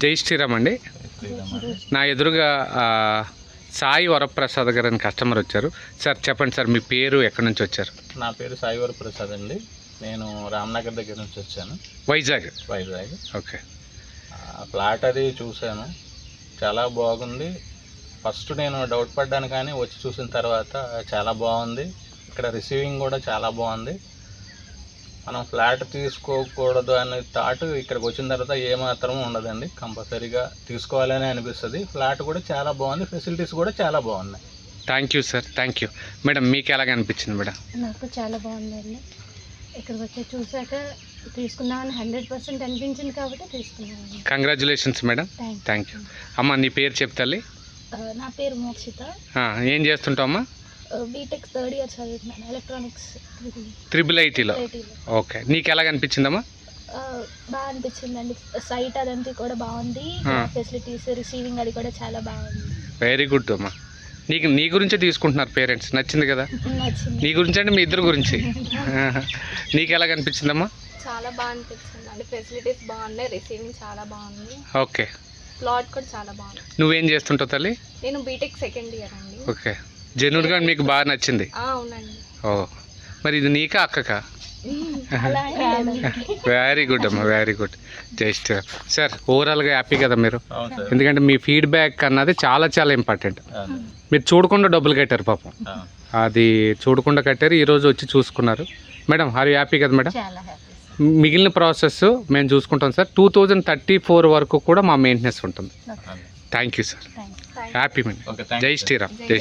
జై శ్రీరామ్ అండి. నా ఎదురుగా సాయి వరప్రసాద్ గారు అని కస్టమర్ వచ్చారు. సార్ చెప్పండి సార్, మీ పేరు, ఎక్కడి నుంచి వచ్చారు? నా పేరు సాయి వరప్రసాద్ అండి. నేను రామ్నగర్ దగ్గర నుంచి వచ్చాను. వైజాగ్. ఓకే. ఫ్లాట్ అది చూశాను, చాలా బాగుంది. ఫస్ట్ నేను డౌట్ పడ్డాను, కానీ వచ్చి చూసిన తర్వాత చాలా బాగుంది. ఇక్కడ రిసీవింగ్ కూడా చాలా బాగుంది. మనం ఫ్లాట్ తీసుకోకూడదు అనే థాట్ ఇక్కడికి వచ్చిన తర్వాత ఏమాత్రం ఉండదండి. కంపల్సరీగా తీసుకోవాలని అనిపిస్తుంది. ఫ్లాట్ కూడా చాలా బాగుంది, ఫెసిలిటీస్ కూడా చాలా బాగున్నాయి. Thank you sir, thank you. Madam, మీకు ఎలాగ అనిపించింది? మేడం, నాకు చాలా బాగుందండి. ఇక్కడికి వచ్చి చూసాక తీసుకుందామని 100% అనిపించింది కాబట్టి తీసుకున్నాను. Congratulations madam. Thank you. అమ్మ, నీ పేరు చెప్తాలి? నా పేరు మోక్షిత. ఏం చేస్తుంటావు అమ్మా? బీటెక్ 3rd ఇయర్ చదువుతున్నాను, ఎలక్ట్రానిక్స్ ట్రిపుల్ ఐటీలో. ఓకే. నీకు ఎలాగ అనిపించిందమ్మా? బాగా అనిపించిందండి. సైట్ అదంతా కూడా బాగుంది, ఫెసిలిటీస్, రిసీవింగ్ అది కూడా చాలా బాగుంది. వెరీ గుడ్ అమ్మా. నీ గురించే తీసుకుంటున్నారు పేరెంట్స్, నచ్చింది కదా? నచ్చింది. నీ గురించి అంటే మీ ఇద్దరు గురించి. నీకు ఎలాగ అనిపించిందమ్మా? చాలా బాగా అనిపించింది అండి. ఫెసిలిటీస్ బాగున్నాయి, రిసీవింగ్ చాలా బాగుంది. ఓకే. ప్లాట్ కూడా చాలా బాగుంది. నువ్వేం చేస్తుంటావు తల్లి? నేను బీటెక్ 2nd ఇయర్ అండి. ఓకే. జెన్యూన్గా మీకు బాగా నచ్చింది? అవునండి. ఓ, మరి ఇది నీకా అక్కకా? వెరీ గుడ్ అమ్మా, వెరీ గుడ్. జస్ట్ సార్, ఓవరాల్గా హ్యాపీ కదా మీరు? ఎందుకంటే మీ ఫీడ్బ్యాక్ అన్నది చాలా చాలా ఇంపార్టెంట్. మీరు చూడకుండా డబ్బులు కట్టారు పాపం, అది చూడకుండా కట్టారు, ఈరోజు వచ్చి చూసుకున్నారు. మేడం, ఆర్ యూ హ్యాపీ కదా మేడం? మిగిలిన ప్రాసెస్ మేము చూసుకుంటాం సార్. 2034 వరకు కూడా మా మెయింటెనెన్స్ ఉంటుంది. Thank you sir. Happy madam. జై శ్రీరామ్. జై